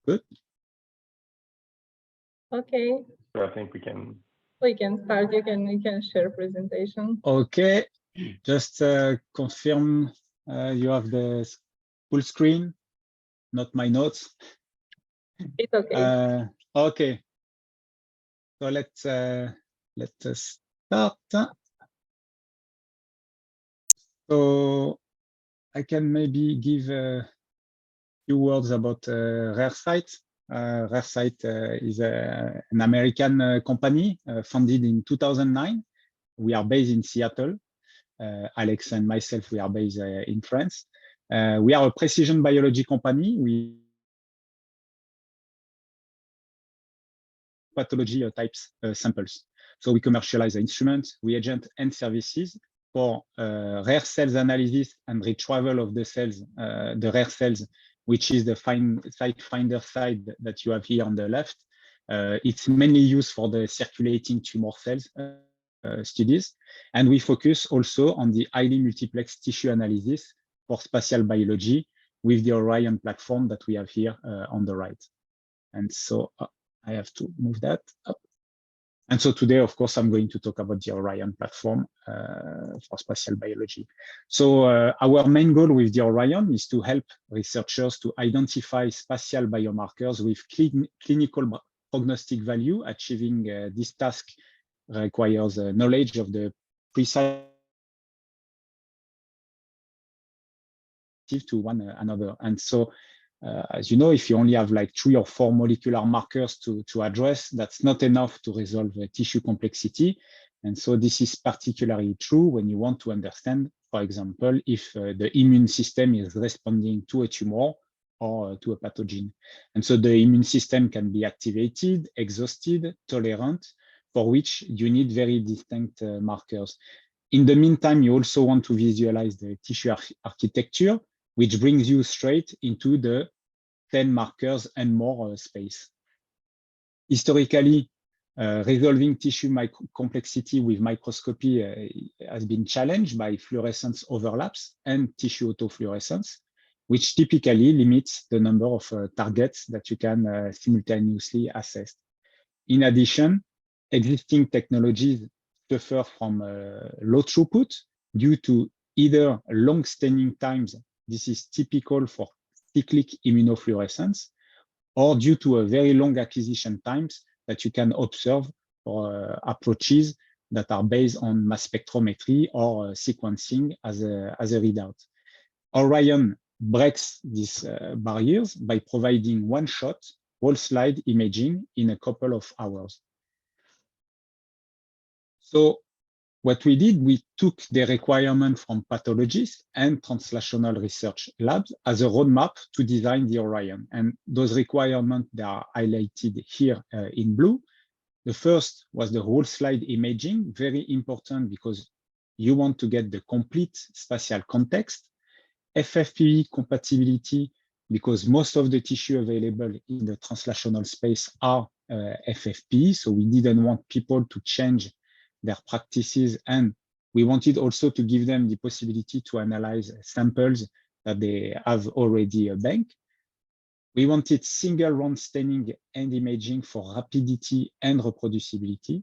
Good. Okay. So I think we can start. You can share presentation. Okay. Just confirm you have the full screen, not my notes. It's okay. Okay. So let's start. So I can maybe give a few words about RareCyte. RareCyte is an American company founded in 2009. We are based in Seattle. Alex and myself, we are based in France. We are a precision biology company. We pathology types samples. So we commercialize instruments, reagents, and services for rare cells analysis and retrieval of the cells, the rare cells, which is the site finder side that you have here on the left. It's mainly used for the circulating tumor cells studies. And we focus also on the highly multiplex tissue analysis for spatial biology with the Orion platform that we have here on the right. And so I have to move that up. And so today, of course, I'm going to talk about the Orion platform for spatial biology. So our main goal with the Orion is to help researchers to identify spatial biomarkers with clinical prognostic value. Achieving this task requires knowledge of the precise to one another. And so as you know, if you only have like 3 or 4 molecular markers to address, that's not enough to resolve tissue complexity. And so this is particularly true when you want to understand, for example, if the immune system is responding to a tumor or to a pathogen. And so the immune system can be activated, exhausted, tolerant, for which you need very distinct markers. In the meantime, you also want to visualize the tissue architecture, which brings you straight into the 10 markers and more space. Historically, resolving tissue complexity with microscopy has been challenged by fluorescence overlaps and tissue autofluorescence, which typically limits the number of targets that you can simultaneously assess. In addition, existing technologies suffer from low throughput due to either long staining times. This is typical for cyclic immunofluorescence, or due to a very long acquisition times that you can observe for approaches that are based on mass spectrometry or sequencing as a readout. Orion breaks these barriers by providing one-shot whole slide imaging in a couple of hours. So what we did, we took the requirement from pathologists and translational research labs as a roadmap to design the Orion. And those requirements, they are highlighted here in blue. The first was the whole slide imaging, very important because you want to get the complete spatial context. FFPE compatibility, because most of the tissue available in the translational space are FFPE, so we didn't want people to change their practices, and we wanted also to give them the possibility to analyze samples that they have already a bank. We wanted single round staining and imaging for rapidity and reproducibility.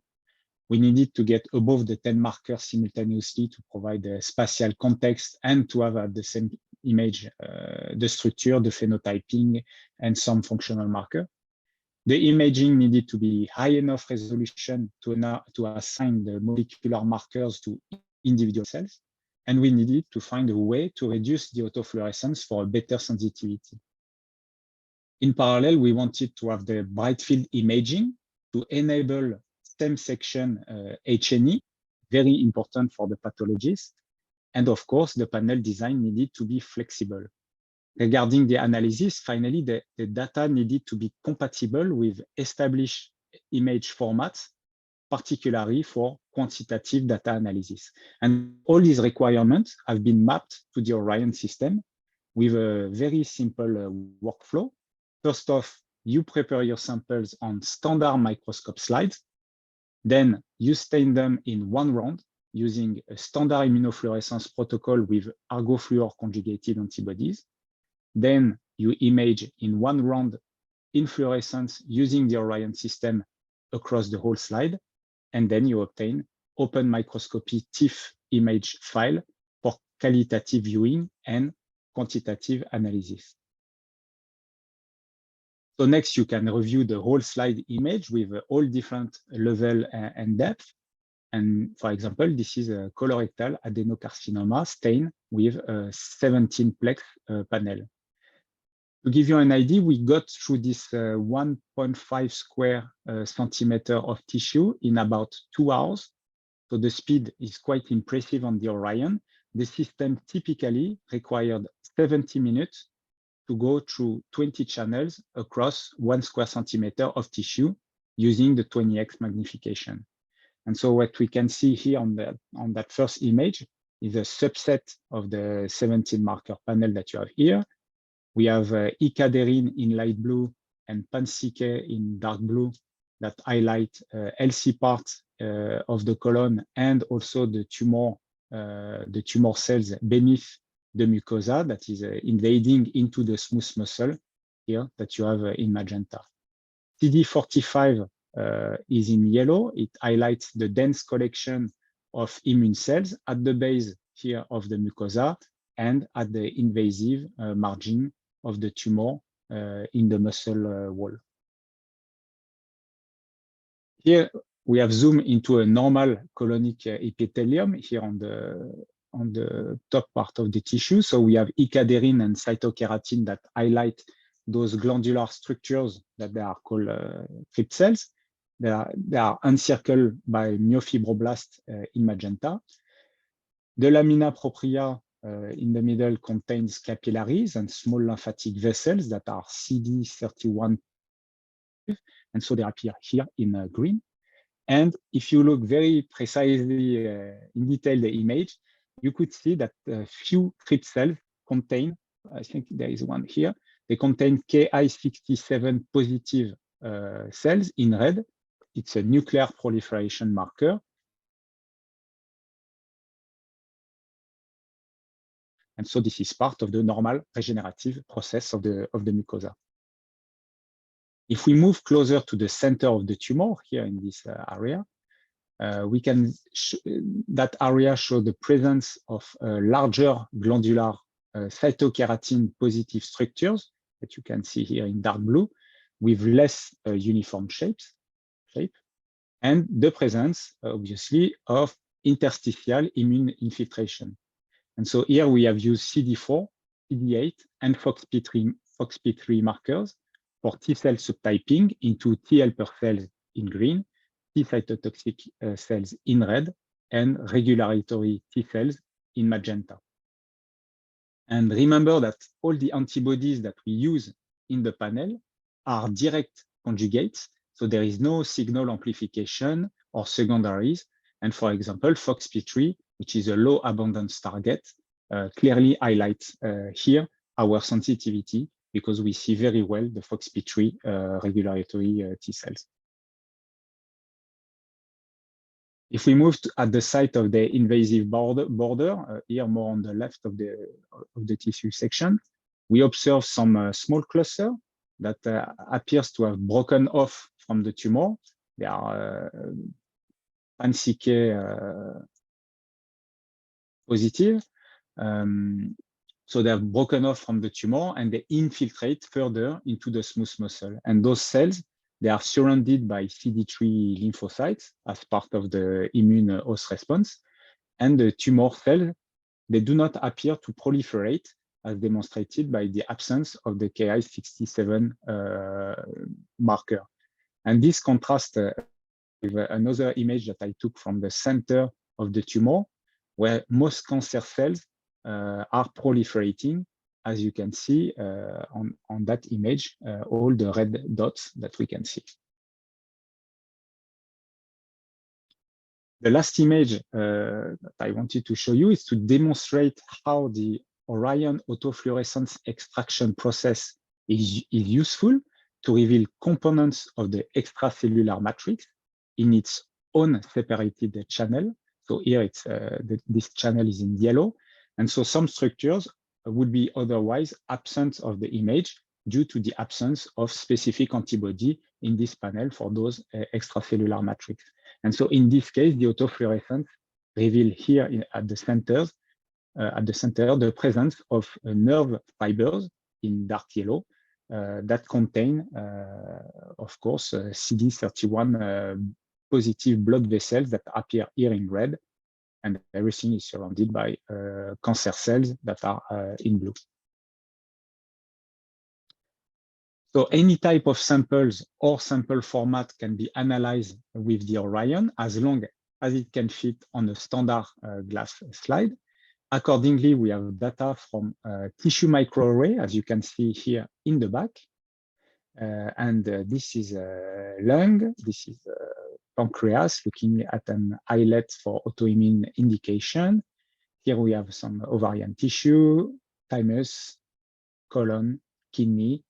We needed to get above the 10 markers simultaneously to provide the spatial context and to have at the same image the structure, the phenotyping, and some functional marker. The imaging needed to be high enough resolution to assign the molecular markers to individual cells. And we needed to find a way to reduce the autofluorescence for a better sensitivity. In parallel, we wanted to have the bright field imaging to enable stem section H&E, very important for the pathologist. And of course, the panel design needed to be flexible. Regarding the analysis, finally, the data needed to be compatible with established image formats, particularly for quantitative data analysis. And all these requirements have been mapped to the Orion system with a very simple workflow. First off, you prepare your samples on standard microscope slides. Then you stain them in one round using a standard immunofluorescence protocol with argofluor conjugated antibodies. Then you image in one round in fluorescence using the Orion system across the whole slide, and then you obtain open microscopy TIFF image file for qualitative viewing and quantitative analysis. So next, you can review the whole slide image with all different level and depth. And for example, this is a colorectal adenocarcinoma stain with a 17-plex panel. To give you an idea, we got through this 1.5 square centimeter of tissue in about 2 hours. So the speed is quite impressive on the Orion. The system typically required 70 minutes to go through 20 channels across 1 square centimeter of tissue using the 20x magnification. And so what we can see here on that first image is a subset of the 17 marker panel that you have here. We have ikaderine in light blue and panCK in dark blue that highlight LC parts of the colon and also the tumor cells beneath the mucosa that is invading into the smooth muscle here that you have in magenta. CD45 is in yellow. It highlights the dense collection of immune cells at the base here of the mucosa and at the invasive margin of the tumor in the muscle wall. Here we have zoomed into a normal colonic epithelium here on the top part of the tissue. So we have ikaderine and cytokeratin that highlight those glandular structures that they are called crypt cells. They are encircled by myofibroblasts in magenta. The lamina propria in the middle contains capillaries and small lymphatic vessels that are CD31, and so they appear here in green. And if you look very precisely in detail the image, you could see that few crypt cells contain, I think there is one here, they contain Ki67 positive cells in red. It's a nuclear proliferation marker. And so this is part of the normal regenerative process of the mucosa. If we move closer to the center of the tumor here in this area, we can, that area show the presence of larger glandular cytokeratin positive structures that you can see here in dark blue with less uniform shape, and the presence, obviously, of interstitial immune infiltration. And so here we have used CD4, CD8, and FOXP3 markers for T cell subtyping into T helper cells in green, T cytotoxic cells in red, and regulatory T cells in magenta. And remember that all the antibodies that we use in the panel are direct conjugates, so there is no signal amplification or secondaries. And for example, FOXP3, which is a low abundance target, clearly highlights here our sensitivity because we see very well the FOXP3 regulatory T cells. If we move at the site of the invasive border, here more on the left of the tissue section, we observe some small cluster that appears to have broken off from the tumor. They are panCK positive. So they have broken off from the tumor and they infiltrate further into the smooth muscle. And those cells, they are surrounded by CD3 lymphocytes as part of the immune host response. And the tumor cells, they do not appear to proliferate as demonstrated by the absence of the Ki67 marker. And this contrasts with another image that I took from the center of the tumor, where most cancer cells are proliferating, as you can see on that image, all the red dots that we can see. The last image that I wanted to show you is to demonstrate how the Orion autofluorescence extraction process is useful to reveal components of the extracellular matrix in its own separated channel. So here it's this channel is in yellow. And so some structures would be otherwise absent of the image, due to the absence of specific antibody in this panel for those extracellular matrix. And so in this case, the autofluorescence reveal here at the center the presence of nerve fibers in dark yellow that contain, of course, CD31 positive blood vessels that appear here in red, and everything is surrounded by cancer cells that are in blue. So any type of samples or sample format can be analyzed with the Orion as long as it can fit on a standard glass slide. Accordingly, we have data from tissue microarray, as you can see here in the back. This is lung, this is pancreas, looking at an islet for autoimmune indication. Here we have some ovarian tissue, thymus, colon, kidney.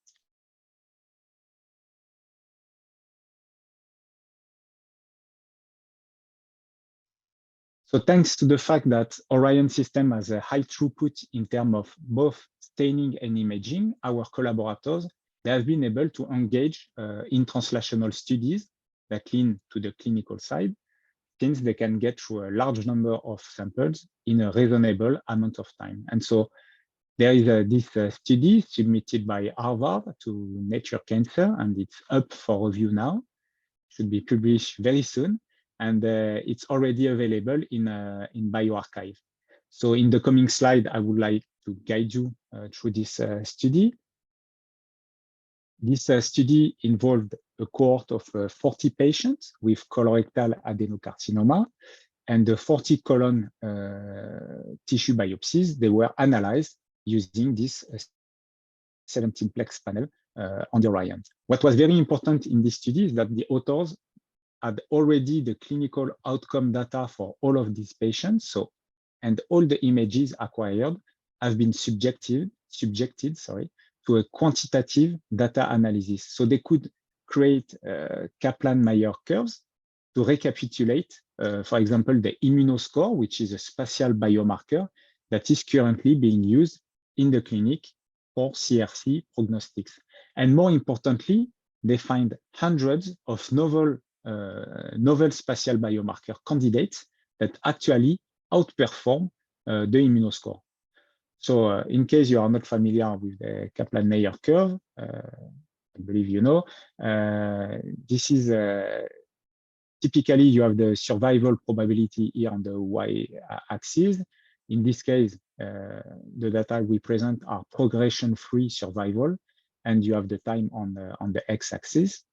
So thanks to the fact that Orion system has a high throughput in terms of both staining and imaging, our collaborators, they have been able to engage in translational studies that lean to the clinical side, since they can get through a large number of samples in a reasonable amount of time. And so there is this study submitted by Harvard to Nature Cancer, and it's up for review now. Should be published very soon. And it's already available in bioRxiv. So in the coming slide, I would like to guide you through this study. This study involved a cohort of 40 patients with colorectal adenocarcinoma, and the 40 colon tissue biopsies, they were analyzed using this 17-plex panel on the Orion. What was very important in this study is that the authors had already the clinical outcome data for all of these patients. So, and all the images acquired have been subjected to a quantitative data analysis. So they could create Kaplan-Meier curves to recapitulate, for example, the immunoscore, which is a spatial biomarker that is currently being used in the clinic for CRC prognostics. And more importantly, they find hundreds of novel spatial biomarker candidates that actually outperform the immunoscore. So in case you are not familiar with the Kaplan-Meier curve, I believe you know, this is typically you have the survival probability here on the y-axis. In this case, the data we present are progression-free survival, and you have the time on the x-axis.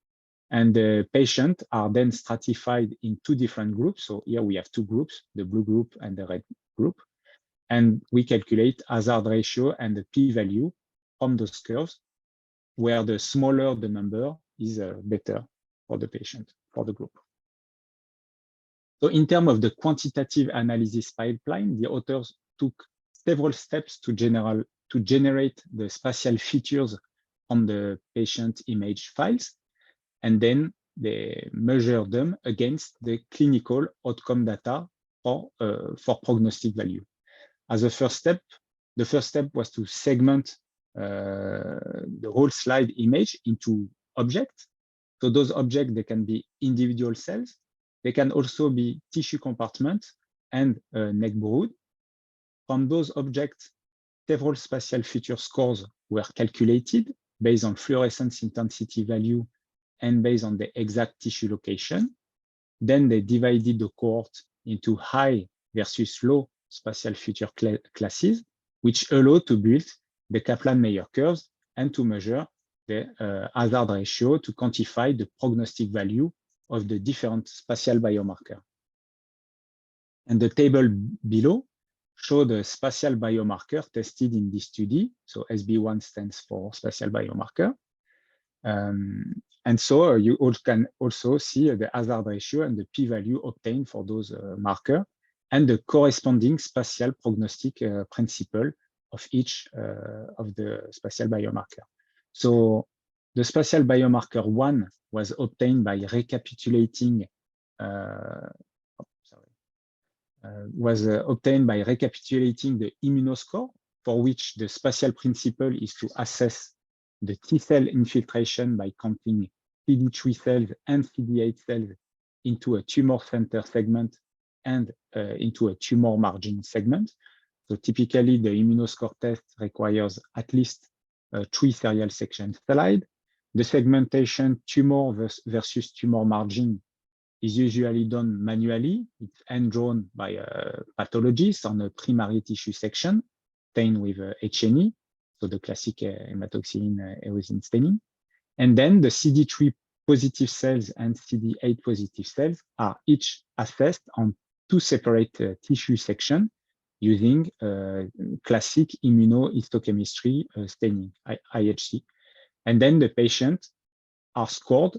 And the patients are then stratified in two different groups. So here we have two groups, the blue group and the red group. And we calculate hazard ratio and the p-value from those curves, where the smaller the number is better for the patient, for the group. So in terms of the quantitative analysis pipeline, the authors took several steps to generate the spatial features from the patient image files. And then they measure them against the clinical outcome data for prognostic value. As a first step, the first step was to segment the whole slide image into objects. So those objects, they can be individual cells. They can also be tissue compartments and neck brood. From those objects, several spatial feature scores were calculated based on fluorescence intensity value and based on the exact tissue location. Then they divided the cohort into high versus low spatial feature classes, which allow to build the Kaplan-Meier curves and to measure the hazard ratio to quantify the prognostic value of the different spatial biomarkers. And the table below show the spatial biomarker tested in this study. So SB1 stands for spatial biomarker. And so you can also see the hazard ratio and the p-value obtained for those markers and the corresponding spatial prognostic principle of each of the spatial biomarker. So the spatial biomarker 1 was obtained by recapitulating the immunoscore, for which the spatial principle is to assess the T-cell infiltration by counting CD3 cells and CD8 cells into a tumor center segment and into a tumor margin segment. So typically, the immunoscore test requires at least 3 serial section slide. The segmentation tumor versus tumor margin is usually done manually. It's hand-drawn by a pathologist on a primary tissue section, stained with H&E, so the classic hematoxylin eosin staining. And then the CD3 positive cells and CD8 positive cells are each assessed on 2 separate tissue sections using classic immunohistochemistry staining, IHC. And then the patients are scored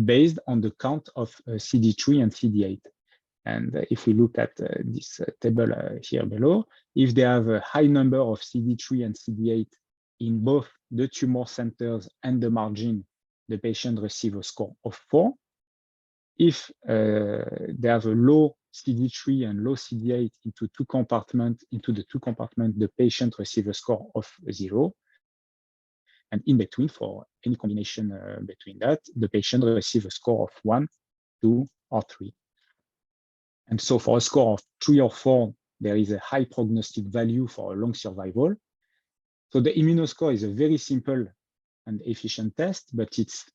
based on the count of CD3 and CD8. And if we look at this table here below, if they have a high number of CD3 and CD8 in both the tumor centers and the margin, the patient receives a score of 4. If they have a low CD3 and low CD8 into the two compartments, the patient receives a score of 0. And in between, for any combination between that, the patient receives a score of 1, 2, or 3. And so for a score of 3 or 4, there is a high prognostic value for a long survival. So the immunoscore is a very simple and efficient test, but it's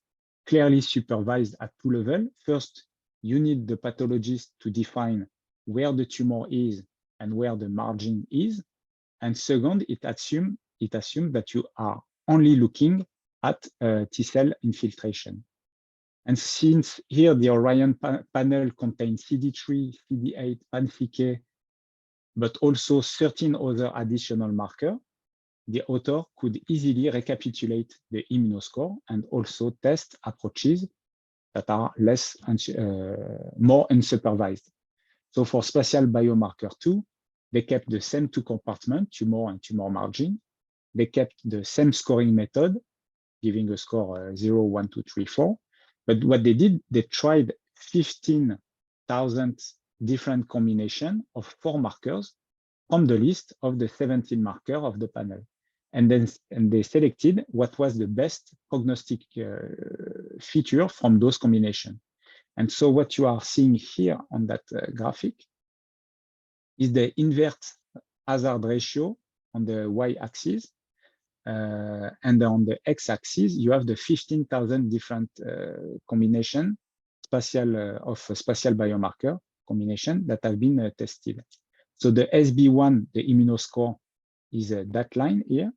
clearly supervised at 2 levels. First, you need the pathologist to define where the tumor is and where the margin is. And second, it assumes that you are only looking at T-cell infiltration. And since here the Orion panel contains CD3, CD8, pan-FIK, but also 13 other additional markers, the author could easily recapitulate the immunoscore and also test approaches that are more unsupervised. So for spatial biomarker 2, they kept the same 2 compartments, tumor and tumor margin. They kept the same scoring method, giving a score 0, 1, 2, 3, 4. But what they did, they tried 15,000 different combinations of 4 markers from the list of the 17 markers of the panel. And they selected what was the best prognostic feature from those combinations. And so what you are seeing here on that graphic is the inverse hazard ratio on the y-axis. And on the x-axis, you have the 15,000 different combination of spatial biomarker combination that have been tested. So the SB1, the immunoscore, is that line here.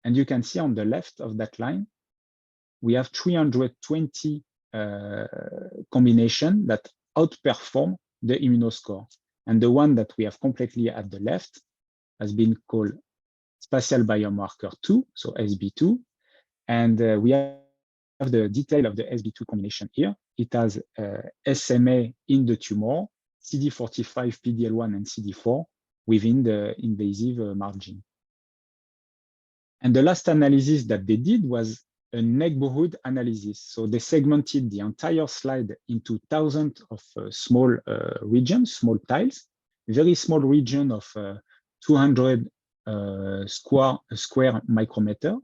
And you can see on the left of that line, we have 320 combinations that outperform the immunoscore. And the one that we have completely at the left has been called Spatial Biomarker 2, so SB2. And we have the detail of the SB2 combination here. It has SMA in the tumor, CD45, PD-L1, and CD4 within the invasive margin. And the last analysis that they did was a neighborhood analysis. So they segmented the entire slide into thousands of small regions, small tiles, very small region of 200 square micrometer.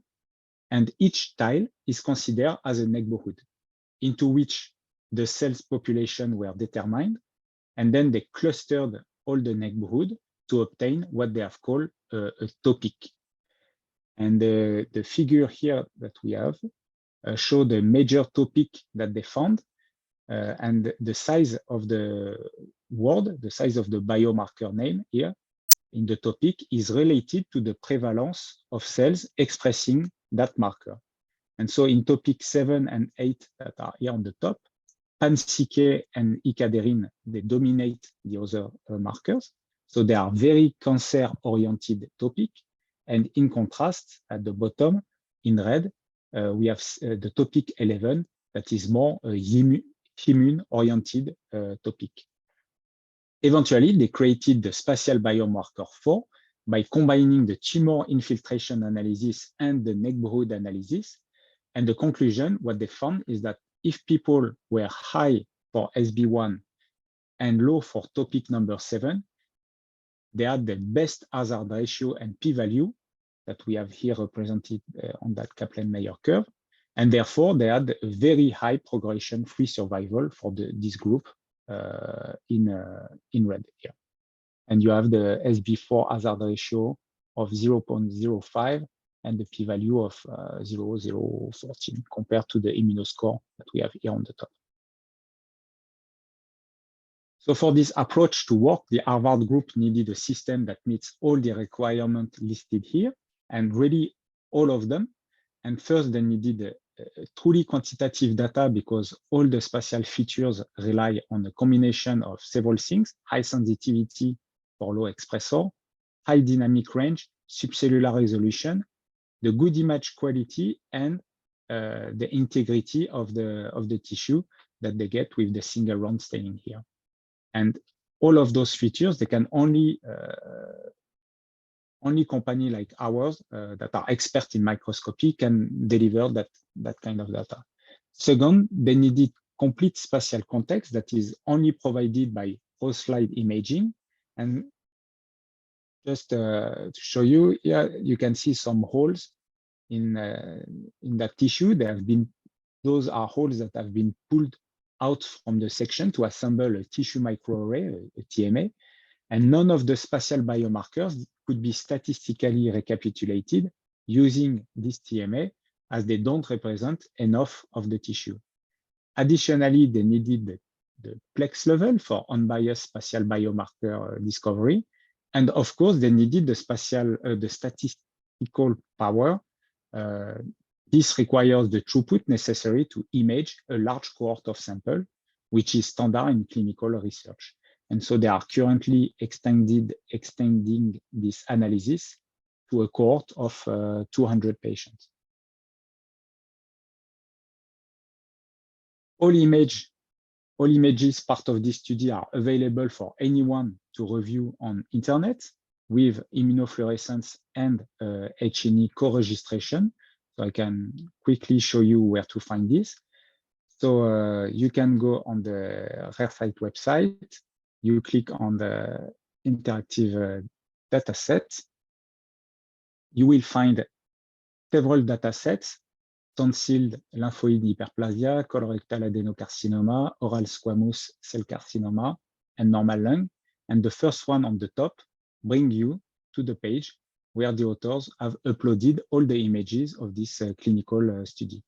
And each tile is considered as a neighborhood into which the cells population were determined. And then they clustered all the neighborhood to obtain what they have called a topic. And the figure here that we have show the major topic that they found, and the size of the word, the size of the biomarker name here in the topic is related to the prevalence of cells expressing that marker. And so in topic 7 and 8 that are here on the top, pan-CK and ikaderine, they dominate the other markers. So they are very cancer-oriented topic. And in contrast, at the bottom, in red, we have the topic 11 that is more immune-oriented topic. Eventually, they created the spatial biomarker 4 by combining the tumor infiltration analysis and the neighborhood analysis. And the conclusion, what they found is that if people were high for SB1 and low for topic number 7, they had the best hazard ratio and p-value that we have here represented on that Kaplan-Meier curve. And therefore, they had a very high progression-free survival for this group in red here. And you have the SB4 hazard ratio of 0.05 and the p-value of 0.014 compared to the immunoscore that we have here on the top. So for this approach to work, the Harvard group needed a system that meets all the requirements listed here, and really all of them. And first, they needed truly quantitative data because all the spatial features rely on a combination of several things: high sensitivity for low expressor, high dynamic range, subcellular resolution, the good image quality, and the integrity of the tissue that they get with the single round staining here. And all of those features, they can only company like ours that are experts in microscopy can deliver that kind of data. Second, they needed complete spatial context that is only provided by post-slide imaging. And just to show you here, you can see some holes in that tissue. Those are holes that have been pulled out from the section to assemble a tissue microarray, a TMA. And none of the spatial biomarkers could be statistically recapitulated using this TMA, as they don't represent enough of the tissue. Additionally, they needed the plex level for unbiased spatial biomarker discovery. And of course, they needed the statistical power. This requires the throughput necessary to image a large cohort of sample, which is standard in clinical research. And so they are currently extending this analysis to a cohort of 200 patients. All images part of this study are available for anyone to review on internet with immunofluorescence and H&E co-registration. So I can quickly show you where to find this. So you can go on the RareCyte website. You click on the interactive data set. You will find several data sets: tonsil lymphoid hyperplasia, colorectal adenocarcinoma, oral squamous cell carcinoma, and normal lung. And the first one on the top brings you to the page where the authors have uploaded all the images of this clinical study.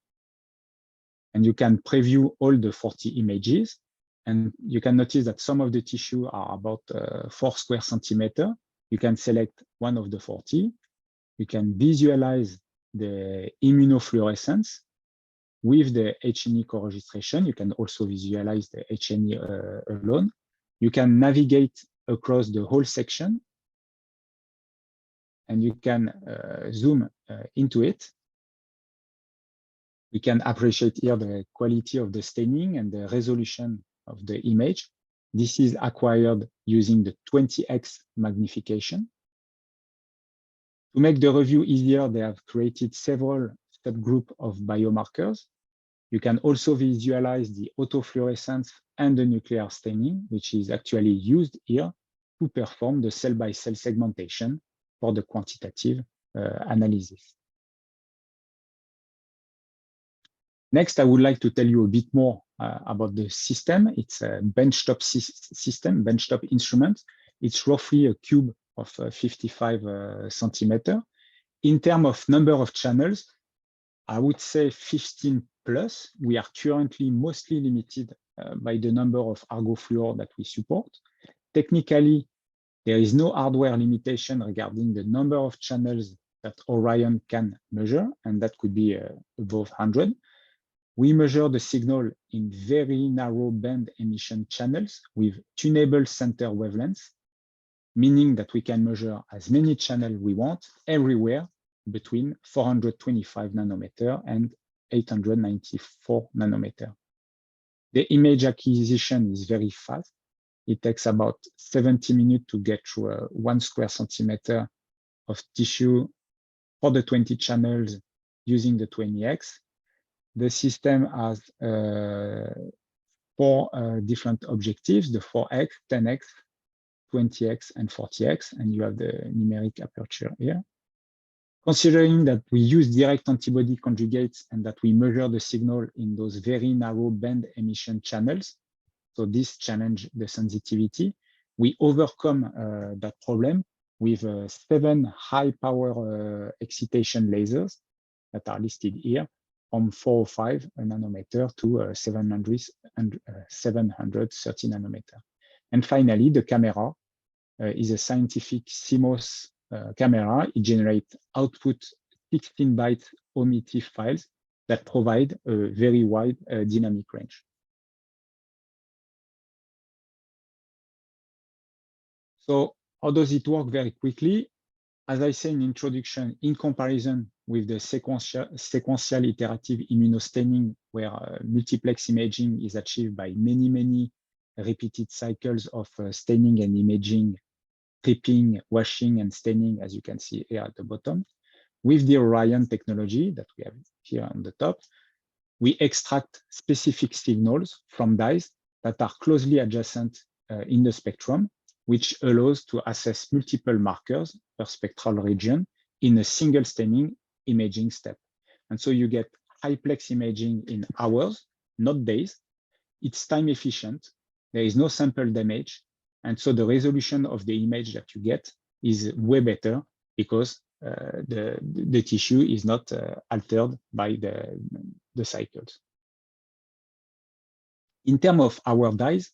And you can preview all the 40 images. And you can notice that some of the tissue are about 4 square centimeters. You can select one of the 40. You can visualize the immunofluorescence with the H&E co-registration. You can also visualize the H&E alone. You can navigate across the whole section, and you can zoom into it. We can appreciate here the quality of the staining and the resolution of the image. This is acquired using the 20x magnification. To make the review easier, they have created several subgroups of biomarkers. You can also visualize the autofluorescence and the nuclear staining, which is actually used here to perform the cell-by-cell segmentation for the quantitative analysis. Next, I would like to tell you a bit more about the system. It's a benchtop system, benchtop instrument. It's roughly a cube of 55 centimeters. In terms of number of channels, I would say 15 plus. We are currently mostly limited by the number of argofluor that we support. Technically, there is no hardware limitation regarding the number of channels that Orion can measure, and that could be above 100. We measure the signal in very narrow band emission channels with tunable center wavelengths, meaning that we can measure as many channels we want everywhere between 425 nanometer and 894 nanometer. The image acquisition is very fast. It takes about 70 minutes to get through 1 square centimeter of tissue for the 20 channels using the 20x. The system has 4 different objectives: the 4x, 10x, 20x, and 40x, and you have the numeric aperture here. Considering that we use direct antibody conjugates and that we measure the signal in those very narrow band emission channels, so this challenge the sensitivity, we overcome that problem with 7 high power excitation lasers that are listed here, from 405 nanometer to 730 nanometer. And finally, the camera is a scientific CMOS camera. It generates output 16-byte omissive files that provide a very wide dynamic range. So how does it work very quickly? As I say in introduction, in comparison with the sequential iterative immunostaining, where multiplex imaging is achieved by many repeated cycles of staining and imaging, stripping, washing, and staining, as you can see here at the bottom. With the Orion technology that we have here on the top, we extract specific signals from dyes that are closely adjacent in the spectrum, which allows to assess multiple markers per spectral region in a single staining imaging step. And so you get high-plex imaging in hours, not days. It's time efficient. There is no sample damage. And so the resolution of the image that you get is way better because the tissue is not altered by the cycles. In terms of our dyes,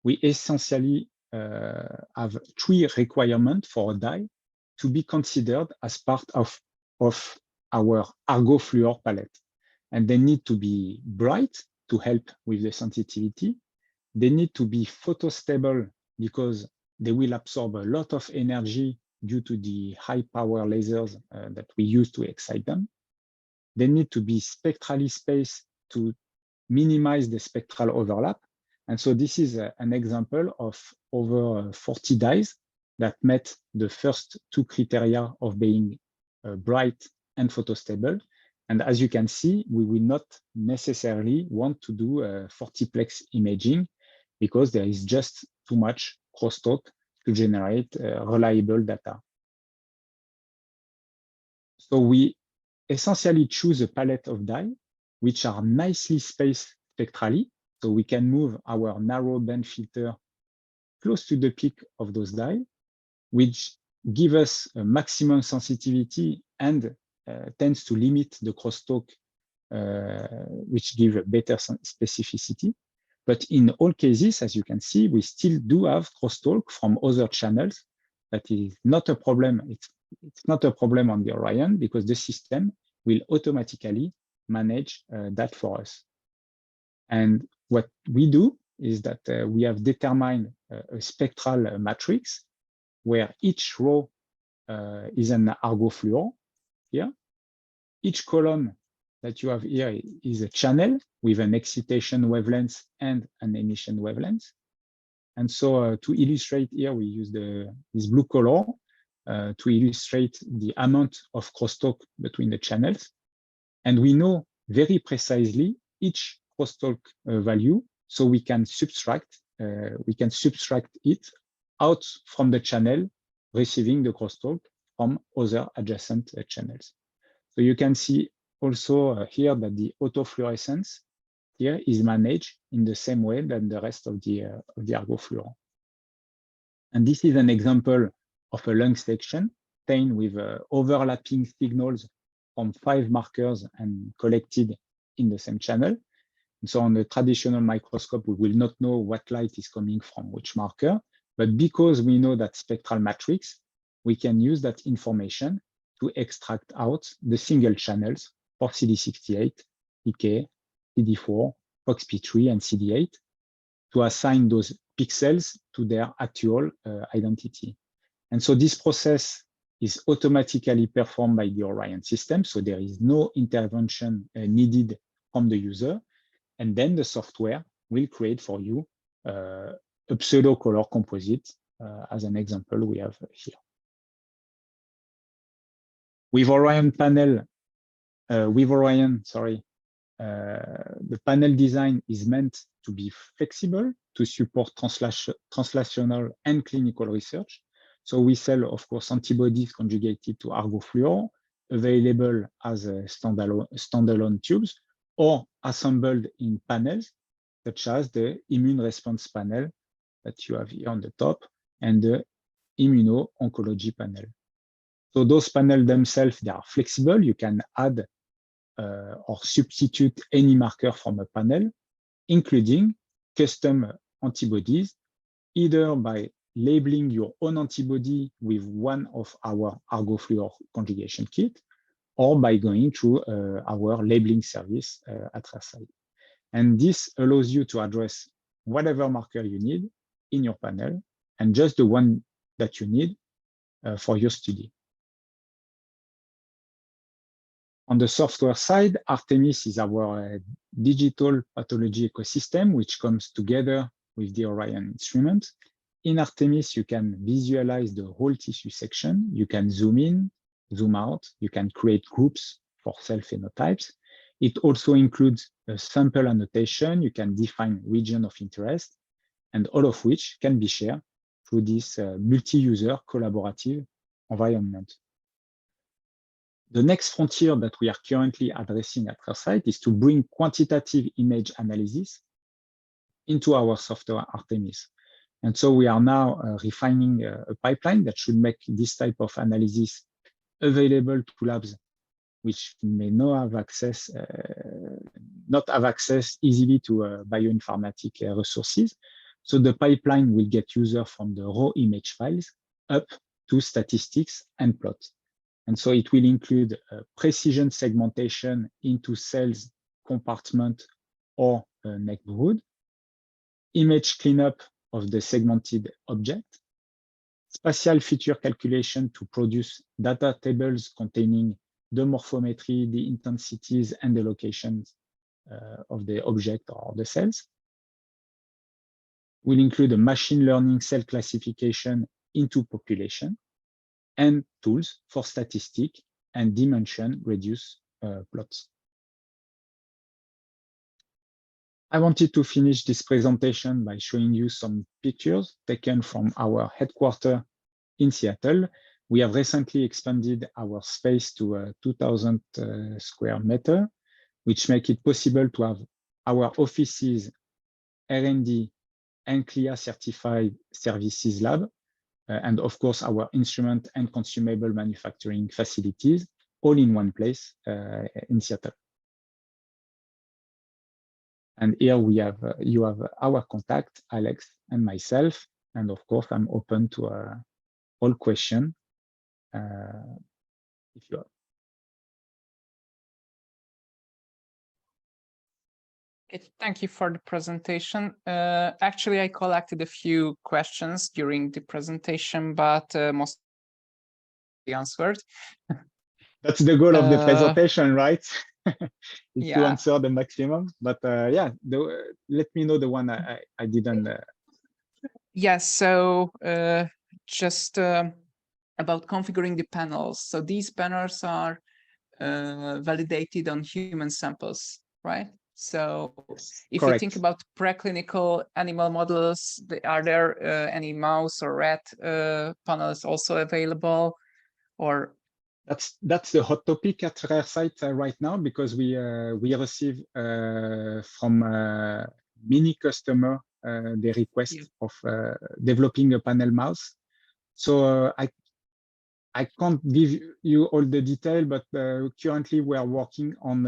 we essentially have 3 requirements for a dye to be considered as part of our Argo fluor palette. And they need to be bright to help with the sensitivity. They need to be photostable because they will absorb a lot of energy due to the high power lasers that we use to excite them. They need to be spectrally spaced to minimize the spectral overlap. And so this is an example of over 40 dyes that met the first 2 criteria of being bright and photostable. And as you can see, we will not necessarily want to do 40-plex imaging because there is just too much crosstalk to generate reliable data. So we essentially choose a palette of dye which are nicely spaced spectrally. So we can move our narrow band filter close to the peak of those dye, which give us a maximum sensitivity and tends to limit the crosstalk, which give a better specificity. But in all cases, as you can see, we still do have crosstalk from other channels. That is not a problem. It's not a problem on the Orion because the system will automatically manage that for us. And what we do is that we have determined a spectral matrix where each row is an Argo fluor here. Each column that you have here is a channel with an excitation wavelength and an emission wavelength. And so to illustrate here, we use this blue color to illustrate the amount of crosstalk between the channels. And we know very precisely each crosstalk value, so we can subtract it out from the channel receiving the crosstalk from other adjacent channels. So you can see also here that the autofluorescence here is managed in the same way than the rest of the Argo fluor. And this is an example of a lung section stained with overlapping signals from 5 markers and collected in the same channel. And so on the traditional microscope, we will not know what light is coming from which marker, but because we know that spectral matrix, we can use that information to extract out the single channels for CD68, PK, CD4, FOXP3, and CD8 to assign those pixels to their actual identity. And so this process is automatically performed by the Orion system, so there is no intervention needed from the user. And then the software will create for you a pseudo color composite, as an example we have here. With Orion panel, the panel design is meant to be flexible to support translational and clinical research. So we sell, of course, antibodies conjugated to Argo fluor, available as a standalone tubes or assembled in panels, such as the immune response panel that you have here on the top and the immuno-oncology panel. So those panels themselves, they are flexible. You can add or substitute any marker from a panel, including custom antibodies, either by labeling your own antibody with one of our ArgoFluor conjugation kit, or by going through our labeling service at RareCyte. And this allows you to address whatever marker you need in your panel, and just the one that you need for your study. On the software side, Artemis is our digital pathology ecosystem, which comes together with the Orion instrument. In Artemis, you can visualize the whole tissue section. You can zoom in, zoom out. You can create groups for cell phenotypes. It also includes a sample annotation. You can define region of interest, and all of which can be shared through this multi-user collaborative environment. The next frontier that we are currently addressing at RareCyte is to bring quantitative image analysis into our software Artemis. And so we are now refining a pipeline that should make this type of analysis available to labs which may not have access easily to bioinformatic resources. So the pipeline will get users from the raw image files up to statistics and plots. And so it will include precision segmentation into cells, compartment, or neighborhood, image cleanup of the segmented object, spatial feature calculation to produce data tables containing the morphometry, the intensities, and the locations of the object or the cells. Will include a machine learning cell classification into population, and tools for statistic and dimension reduce plots. I wanted to finish this presentation by showing you some pictures taken from our headquarters in Seattle. We have recently expanded our space to 2,000 square meters, which make it possible to have our offices, R&D, and CLIA certified services lab, and of course, our instrument and consumable manufacturing facilities, all in one place in Seattle. And here we have, you have our contact, Alex and myself, and of course, I'm open to all questions if you have. Thank you for the presentation. Actually, I collected a few questions during the presentation, but most answered. That's the goal of the presentation, right? Is to answer the maximum. But yeah, let me know the one I didn't. Yes, so just about configuring the panels. So these panels are validated on human samples, right? So if Correct. you think about preclinical animal models, are there any mouse or rat panels also available? Or that's the hot topic at RareCyte right now, because we receive from many customer the request of developing a panel mouse. So I can't give you all the detail, but currently we are working on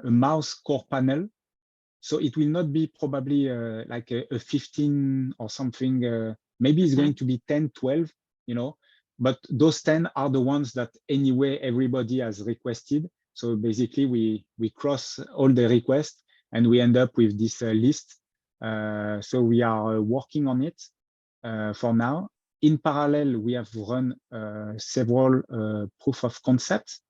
a mouse core panel. So it will not be probably like a 15 or something. Maybe it's going to be 10, 12, you know, but those 10 are the ones that anyway everybody has requested. So basically we cross all the requests and we end up with this list. So we are working on it for now. In parallel, we have run several proof of concept.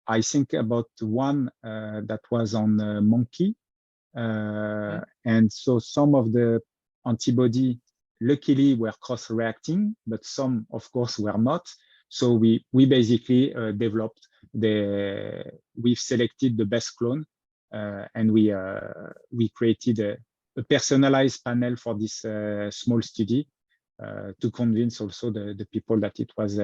I think about one that was on monkey. And so some of the antibody, luckily, were cross-reacting, but some, of course, were not. So we basically developed we've selected the best clone, and we created a personalized panel for this small study to convince also the people that it was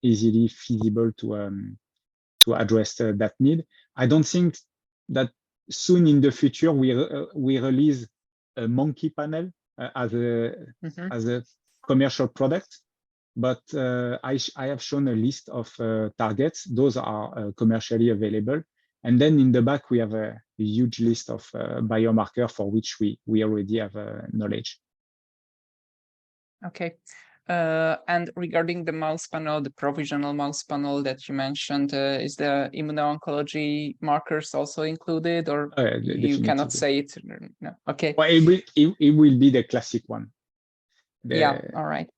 easily feasible to address that need. I don't think that soon in the future we release a monkey panel as a commercial product, but I have shown a list of targets. Those are commercially available. And then in the back, we have a huge list of biomarkers for which we already have knowledge. Okay. And regarding the mouse panel, the provisional mouse panel that you mentioned, is the immuno-oncology markers also included, or you cannot say it? No. Okay. Well, it will be the classic one. Yeah. All right.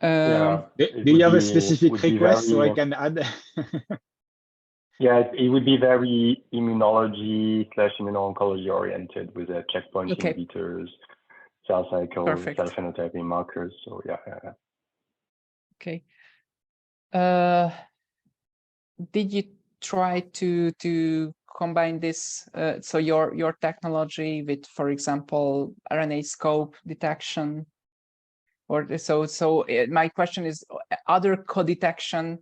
Yeah. Do you have a specific request so I can add? Yeah, it would be very immunology/immuno-oncology oriented with a checkpoint inhibitors, cell cycle, cell phenotyping markers. So yeah. Okay. Did you try to combine this, so your technology with, for example, RNA-scope detection? Or so my question is, other co-detection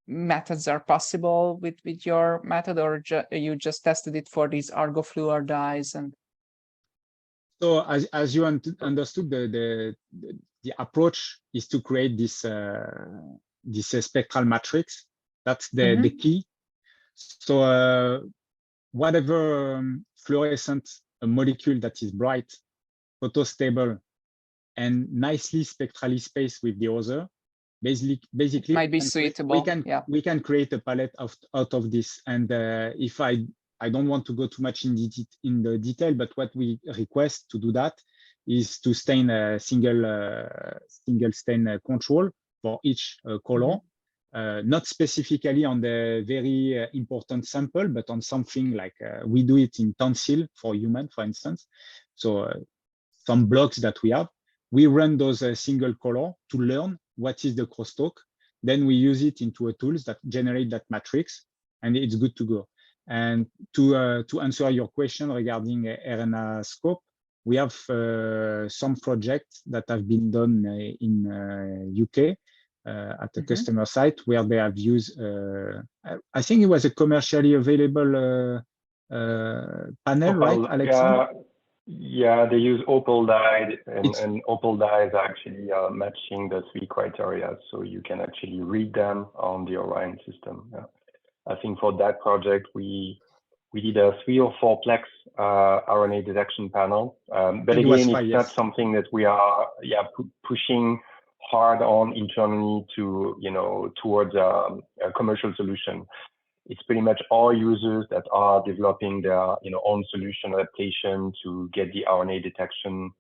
methods are possible with your method, or you just tested it for these argofluor dyes? And so as you understood, the approach is to create this spectral matrix. That's the key. So whatever fluorescent molecule that is bright, photostable, and nicely spectrally spaced with the other, basically might be suitable. We can create a palette out of this. And if I don't want to go too much in the detail, but what we request to do that is to stain a single stain control for each color, not specifically on the very important sample, but on something like we do it in tonsil for human, for instance. So some blocks that we have, we run those single color to learn what is the crosstalk. Then we use it into a tools that generate that matrix, and it's good to go. And to answer your question regarding RNA-scope, we have some projects that have been done in UK at the customer site, where they have used, I think it was a commercially available panel, right, Alexandre? Yeah, they use opal dye, and opal dyes are actually matching the 3 criteria, so you can actually read them on the Orion system. Yeah. I think for that project, we did a 3 or 4 plex RNA detection panel, but again, it's not something that we are pushing hard on internally to towards a commercial solution. It's pretty much all users that are developing their own solution adaptation to get the RNA detection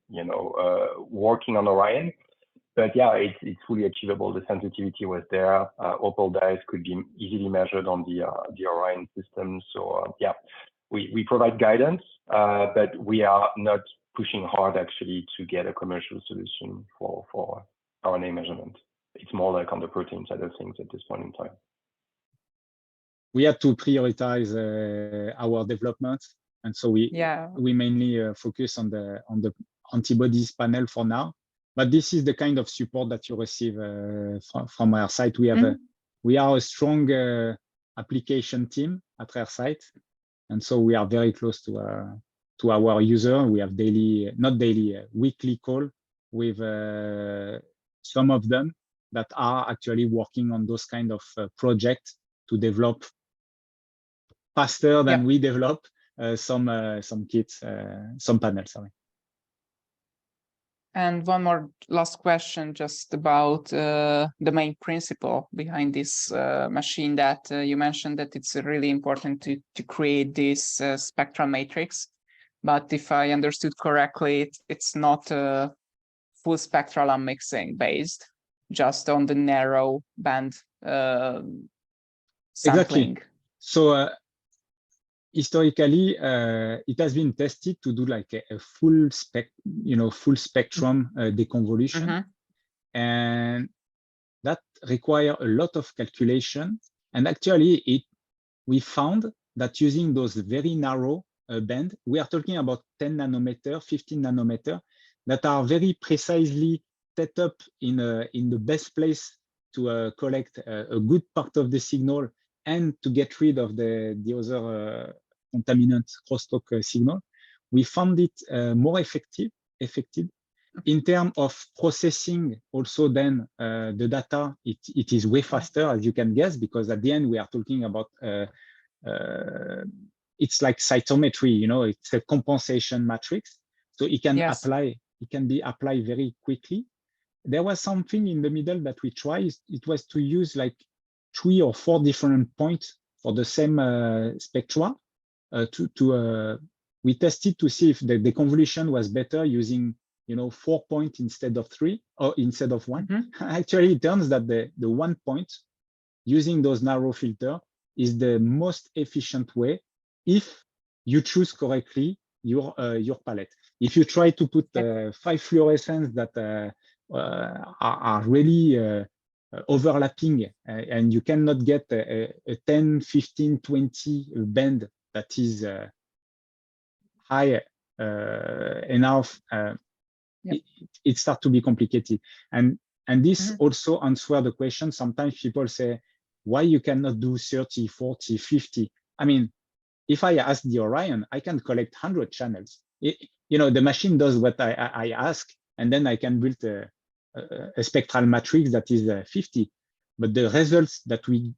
working on Orion. But yeah, it's fully achievable. The sensitivity was there. Opal dyes could be easily measured on the Orion system. So yeah, we provide guidance, but we are not pushing hard actually to get a commercial solution for RNA measurement. It's more like on the protein side of things at this point in time. We had to prioritize our development, and so we mainly focus on the antibodies panel for now. But this is the kind of support that you receive from our site. We have we are a strong application team at RareCyte, and so we are very close to our user. We have weekly call with some of them that are actually working on those kind of projects to develop faster than we develop some kits, some panels. Sorry. And one more last question, just about the main principle behind this machine that you mentioned, that it's really important to create this spectral matrix. But if I understood correctly, it's not full spectral unmixing based, just on the narrow band sampling. Exactly. So historically, it has been tested to do like a full spectrum deconvolution, and that requires a lot of calculation. And actually, we found that using those very narrow band, we are talking about 10 nanometer, 15 nanometer, that are very precisely set up in the best place to collect a good part of the signal and to get rid of the other contaminant crosstalk signal, we found it more effective in terms of processing. Also, then the data, it is way faster, as you can guess, because at the end we are talking about it's like cytometry, you know, it's a compensation matrix, so it can apply. It can be applied very quickly. There was something in the middle that we tried. It was to use like 3 or 4 different points for the same spectra. We tested to see if the convolution was better using, you know, 4 points instead of 3 or instead of 1. Actually, it turns that the 1 point using those narrow filter is the most efficient way if you choose correctly your palette. If you try to put 5 fluorescence that are really overlapping, and you cannot get a 10, 15, 20 band that is high enough, it starts to be complicated. And this also answers the question. Sometimes people say, why you cannot do 30, 40, 50? I mean, if I ask the Orion, I can collect 100 channels. You know, the machine does what I ask, and then I can build a spectral matrix that is 50. But the results that we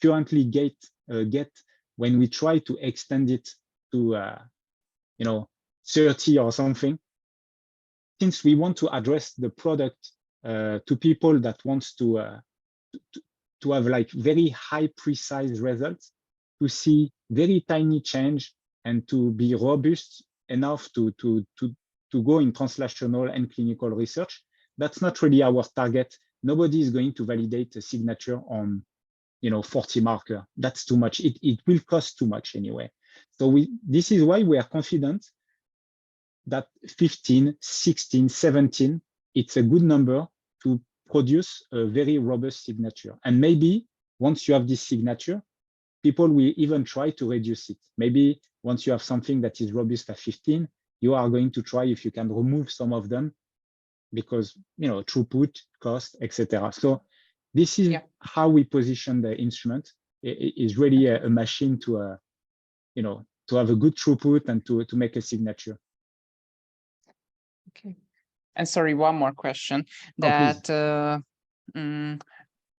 currently get when we try to extend it to, you know, 30 or something, since we want to address the product to people that wants to have like very high precise results, to see very tiny change and to be robust enough to go in translational and clinical research. That's not really our target. Nobody is going to validate a signature on, you know, 40 marker. That's too much. It will cost too much anyway. So this is why we are confident that 15, 16, 17, it's a good number to produce a very robust signature. And maybe once you have this signature, people will even try to reduce it. Maybe once you have something that is robust at 15, you are going to try if you can remove some of them, because, you know, throughput, cost, etc. So this is how we position the instrument. It is really a machine to, you know, to have a good throughput and to make a signature. Okay. And sorry, one more question. That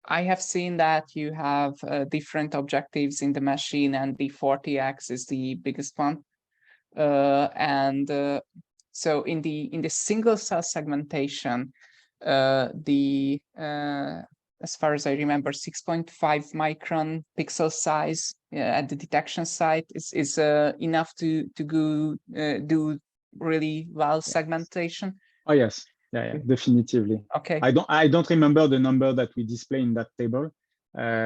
I have seen that you have different objectives in the machine, and the 40x is the biggest one. So in the single cell segmentation, as far as I remember, 6.5 micron pixel size at the detection site is enough to go do really well segmentation. Oh yes, yeah, definitively. Okay. I don't remember the number that we display in that table,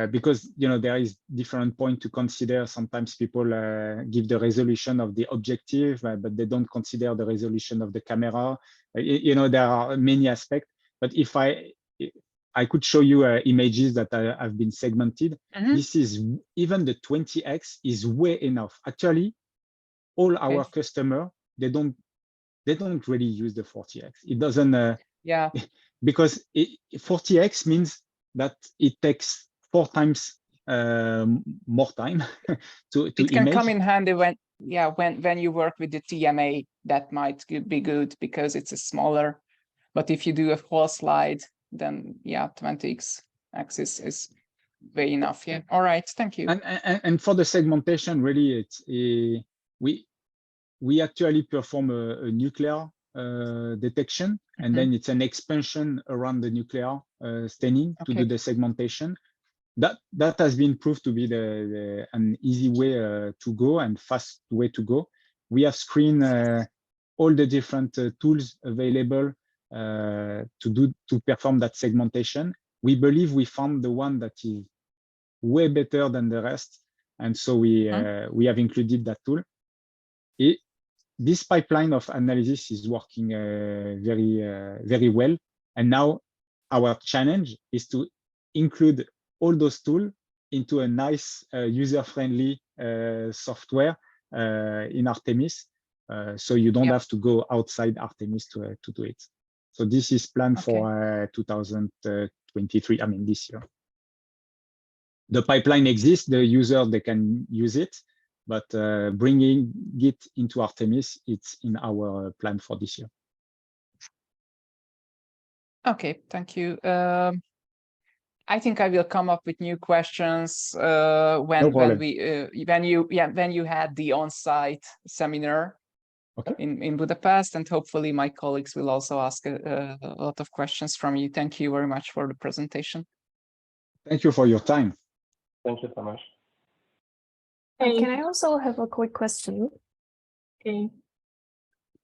because, you know, there is different point to consider. Sometimes people give the resolution of the objective, but they don't consider the resolution of the camera. You know, there are many aspects. But if I could show you images that have been segmented. This is even the 20x is way enough. Actually, all our customers, they don't really use the 40x. It doesn't. Because 40x means that it takes 4 times more time to it can image. Come in handy when you work with the TMA. That might be good because it's a smaller. But if you do a full slide, then 20x axis is way enough. Yeah. All right. Thank you. And for the segmentation, really, it's we actually perform a nuclear detection, and then it's an expansion around the nuclear staining to do the segmentation. That has been proved to be an easy way to go and fast way to go. We have screened all the different tools available to perform that segmentation. We believe we found the one that is way better than the rest, and so we have included that tool. This pipeline of analysis is working very well, and now our challenge is to include all those tools into a nice user-friendly software in Artemis, so you don't have to go outside Artemis to do it. So this is planned for 2022 2023, I mean, this year. The pipeline exists, the user, they can use it, but bringing it into Artemis, it's in our plan for this year. Okay, thank you. I think I will come up with new questions when you had the on-site seminar in Budapest, and hopefully my colleagues will also ask a lot of questions from you. Thank you very much for the presentation. Thank you for your time. Thank you so much. Can I also have a quick question? Okay.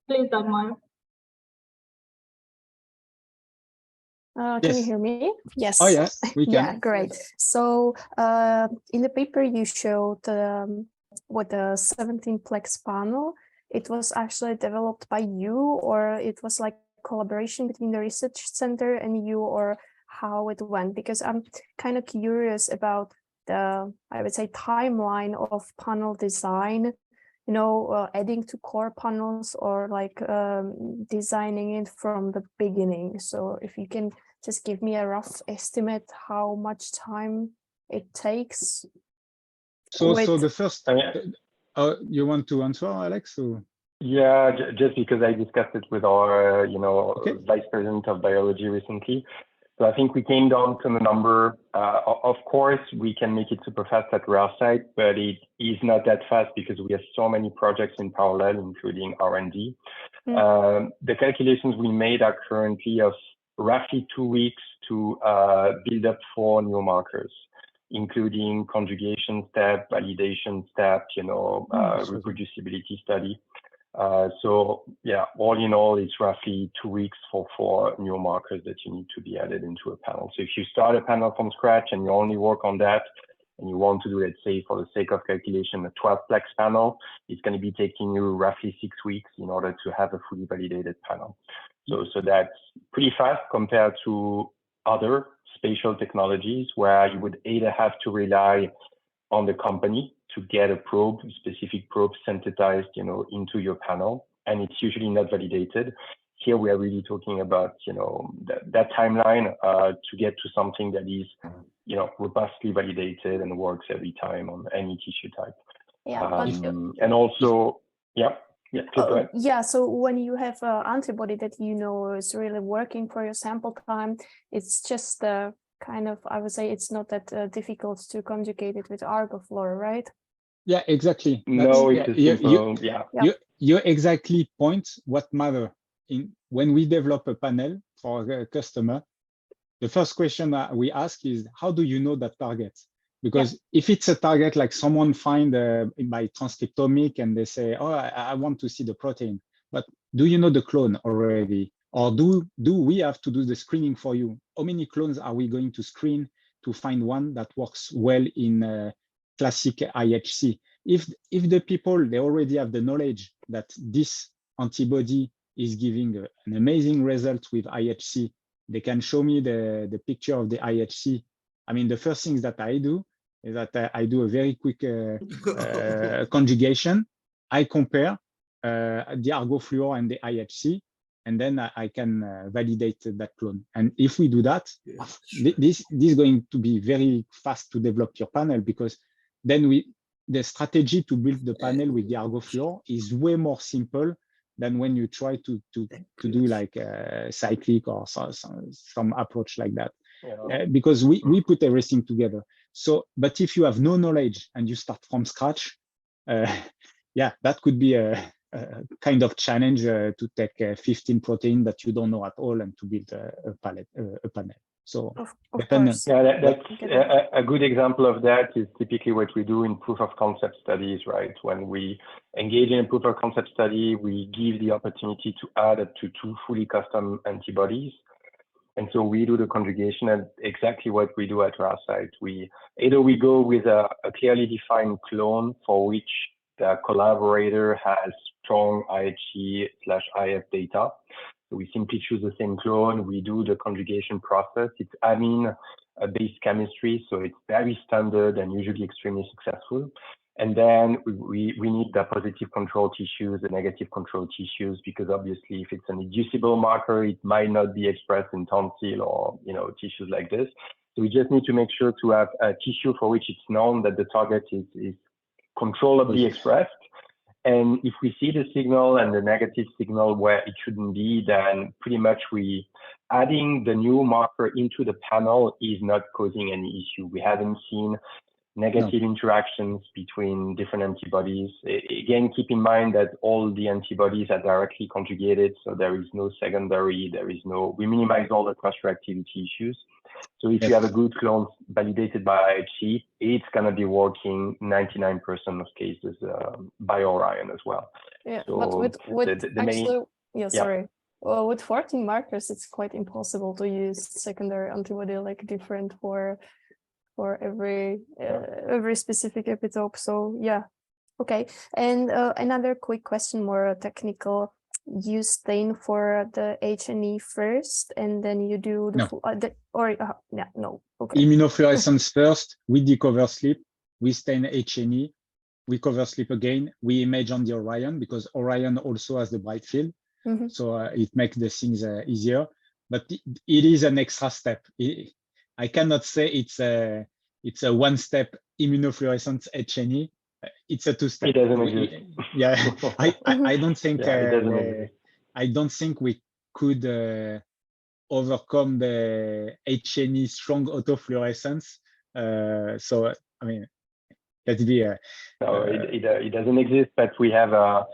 Please, Dagmar. Can you hear me? Yes. Oh, yes, we can. Yeah, great. So in the paper you showed with the 17-plex panel, it was actually developed by you, or it was like collaboration between the research center and you, or how it went? Because I'm kind of curious about the, I would say, timeline of panel design, you know, adding to core panels, or like designing it from the beginning. So if you can just give me a rough estimate how much time it takes. So the first, you want to answer, Alex? Or? Yeah, just because I discussed it with our, vice president of biology recently. So I think we came down to the number. Of course, we can make it super fast at RareCyte, but it is not that fast because we have so many projects in parallel, including R&D. The calculations we made are currently of roughly 2 weeks to build up 4 new markers, including conjugation step, validation step, reproducibility study. So yeah, all in all, it's roughly 2 weeks for 4 new markers that you need to be added into a panel. So if you start a panel from scratch and you only work on that, and you want to do, let's say, for the sake of calculation, a 12-plex panel, it's going to be taking you roughly 6 weeks in order to have a fully validated panel. So that's pretty fast compared to other spatial technologies where you would either have to rely on the company to get a probe, specific probe synthesized, into your panel, and it's usually not validated. Here we are really talking about, that timeline to get to something that is, robustly validated and works every time on any tissue type. Yeah, and also, yeah. So when you have an antibody that is really working for your sample time, it's just kind of, I would say, it's not that difficult to conjugate it with ArgoFlow, right? Yeah, exactly. No, you exactly point what matter in when we develop a panel for a customer. The first question we ask is, how do you know that target? Because if it's a target like someone find by transcriptomic and they say, oh, I want to see the protein, but do you know the clone already? Or do we have to do the screening for you? How many clones are we going to screen to find one that works well in classic IHC? If the people, they already have the knowledge that this antibody is giving an amazing result with IHC, they can show me the picture of the IHC. I mean, the first things that I do is that I do a very quick conjugation. I compare the ArgoFluor and the IHC, and then I can validate that clone. And if we do that, this is going to be very fast to develop your panel, because then the strategy to build the panel with the ArgoFluor is way more simple than when you try to do like cyclic or some approach like that. Because we put everything together. So, but if you have no knowledge and you start from scratch, that could be a kind of challenge to take 15 protein that you don't know at all and to build a panel. So of course. Yeah, that's a good example of that is typically what we do in proof of concept studies, right? When we engage in a proof of concept study, we give the opportunity to add up to 2 fully custom antibodies. And so we do the conjugation, and exactly what we do at RareCyte. We go with a clearly defined clone for which the collaborator has strong IHC/IF data. So we simply choose the same clone, we do the conjugation process. It's amine-based chemistry, so it's very standard and usually extremely successful. And then we need the positive control tissues, the negative control tissues, because obviously if it's an inducible marker, it might not be expressed in tonsil or tissues like this. So we just need to make sure to have a tissue for which it's known that the target is controllably expressed. And if we see the signal and the negative signal where it shouldn't be, then pretty much adding the new marker into the panel is not causing any issue. We haven't seen negative interactions between different antibodies. Again, keep in mind that all the antibodies are directly conjugated, so there is no secondary, we minimize all the cross-reactivity issues. So if you have a good clone validated by IHC, it's going to be working 99% of cases by Orion as well. Yeah, so but sorry. Well, with 14 markers, it's quite impossible to use secondary antibody like different for every specific epitope. So yeah, okay. And another quick question, more technical. You stain for the H&E first, and then you do the okay. Immunofluorescence first, we decover slip, we stain H&E, we cover slip again, we image on the Orion because Orion also has the bright field, so it makes the things easier. But it is an extra step. I cannot say it's a one-step immunofluorescence H&E. It's a two-step. It doesn't exist. Yeah, I don't think I don't think we could overcome the H&E strong autofluorescence. So I mean, let's be. No, it doesn't exist. But we have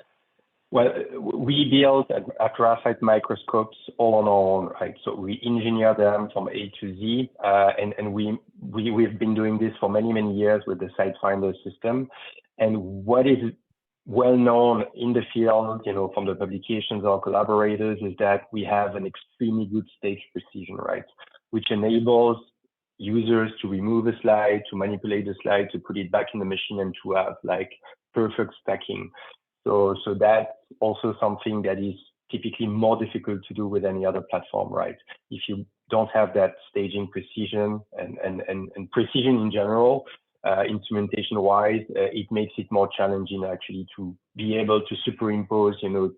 we built at RareCyte microscopes all on our own, right? So we engineer them from A to Z, and we've been doing this for many years with the SiteFinder system. And what is well known in the field, from the publications or collaborators, is that we have an extremely good stage precision, right? Which enables users to remove a slide, to manipulate the slide, to put it back in the machine, and to have like perfect stacking. So that's also something that is typically more difficult to do with any other platform, right? If you don't have that staging precision and precision in general, instrumentation-wise, it makes it more challenging actually to be able to superimpose, the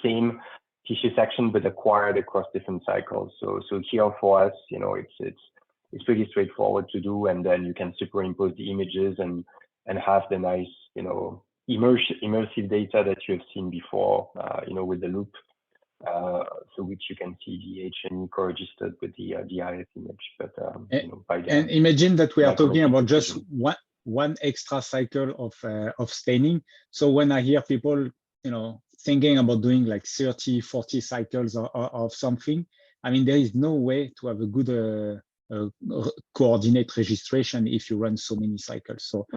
same tissue section but acquired across different cycles. So here for us, it's pretty straightforward to do, and then you can superimpose the images and have the nice, immersive data that you have seen before, with the loop, so which you can see the H&E co-registered with the IF image. But and imagine that we are talking about just one extra cycle of staining. So when I hear people, thinking about doing like 30, 40 cycles of something, I mean, there is no way to have a good coordinate registration if you run so many cycles. So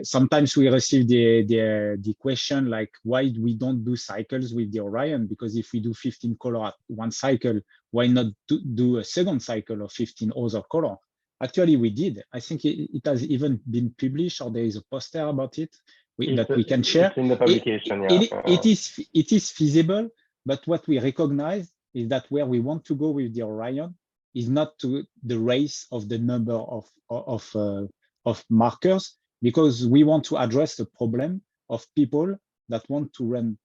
sometimes we receive the question like, why we don't do cycles with the Orion? Because if we do 15 color at one cycle, why not do a second cycle of 15 other color? Actually, we did. I think it has even been published, or there is a poster about it that we can share. It's in the publication, it is feasible, but what we recognize is that where we want to go with the Orion is not to the race of the number of markers, because we want to address the problem of people that want to run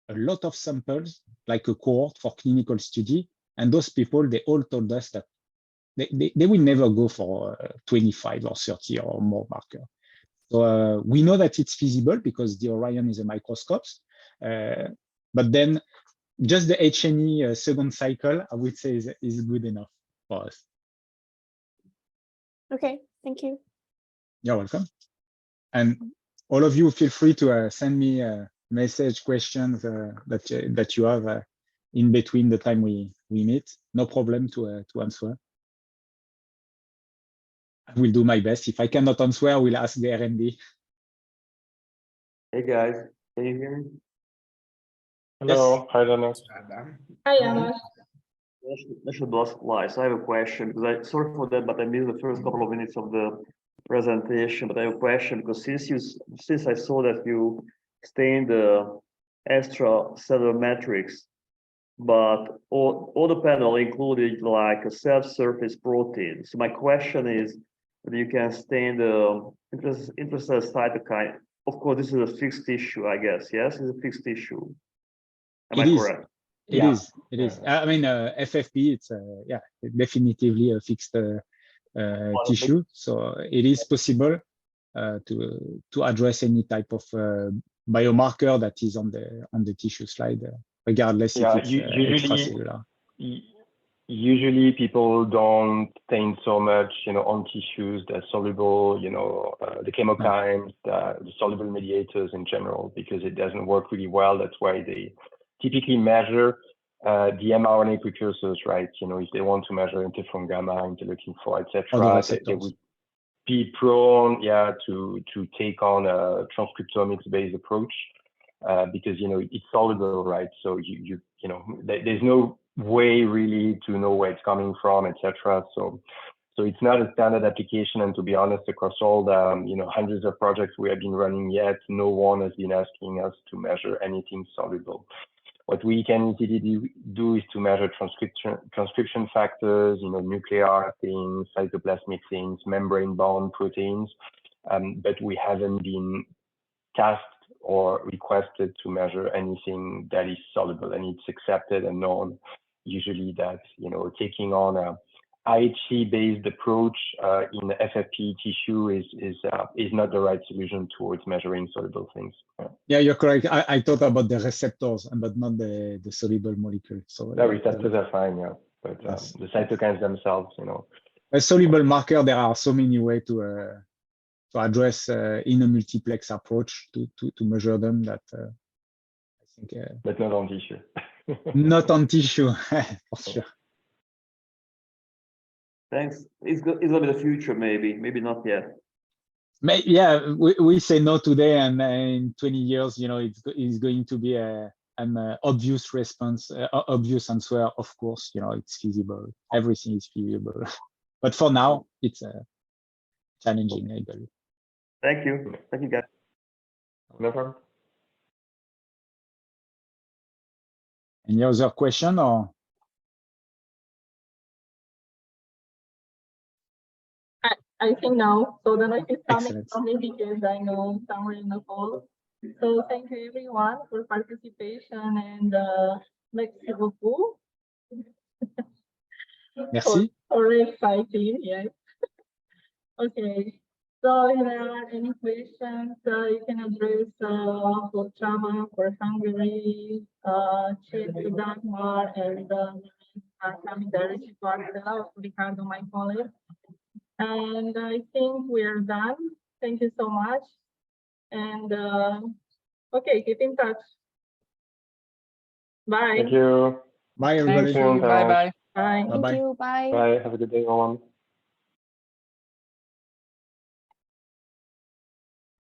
a lot of samples, like a cohort for clinical study. And those people, they all told us that they will never go for 25 or 30 or more marker. So we know that it's feasible because the Orion is a microscope. But then just the H&E second cycle, I would say is good enough for us. Okay, thank you. You're welcome. And all of you, feel free to send me message, questions that you have in between the time we meet. No problem to answer. I will do my best. If I cannot answer, I will ask the R&D. Hey guys, can you hear me? Hello, hi Janos. Hi, Janos. I should ask why. So I have a question, because sorry for that, but I missed the first couple of minutes of the presentation. But I have a question because since I saw that you stained the extracellular matrix but all the panel included like a self-surface protein. So my question is, whether you can stain the intracellular cytokine. Of course, this is a fixed tissue, I guess. Yes, it's a fixed tissue. Am I correct? It is. It is. I mean, FFPE. It's yeah, definitively a fixed tissue. So it is possible to address any type of biomarker that is on the tissue slide, regardless if it's extracellular. Usually people don't stain so much, on tissues that are soluble, the chemokines, the soluble mediators in general, because it doesn't work really well. That's why they typically measure the mRNA precursors, right? If they want to measure interferon gamma, interleukin-4, etc., they would be prone, to take on a transcriptomics-based approach because it's soluble, right? So there's no way really to know where it's coming from, etc. So it's not a standard application, and to be honest, across all the hundreds of projects we have been running yet, no one has been asking us to measure anything soluble. What we can easily do is to measure transcription factors, nuclear things, cytoplasmic things, membrane-bound proteins, but we haven't been tasked or requested to measure anything that is soluble, and it's accepted and known usually that taking on a IHC-based approach in FFPE tissue is not the right solution towards measuring soluble things. Yeah, you're correct. I thought about the receptors, but not the soluble molecule. So the receptors are fine, yeah, but yes. The cytokines themselves, A soluble marker, there are so many ways to address in a multiplex approach to measure them that I think. But not on tissue. Not on tissue, for sure. Thanks. It's going to be the future, maybe not yet. Yeah, we say no today, and in 20 years, it's going to be an obvious response, obvious answer. Of course, it's feasible. Everything is feasible, but for now, it's challenging, I believe. Thank you, guys. No problem. Any other question or? I think no. So the noise is coming from me because I know somewhere in the call. So thank you everyone for participation, and merci beaucoup. Merci. For exciting, yes. Okay. So if there are any questions, you can address for Chama, for Hungary, Chet to Dagmar, and coming directly to Axel, Ricardo, my colleague. And I think we're done. Thank you so much. And okay, keep in touch. Bye. Thank you. Bye, everybody. Thank you. Bye-bye. Bye. Thank you. Bye. Bye. Have a good day, everyone.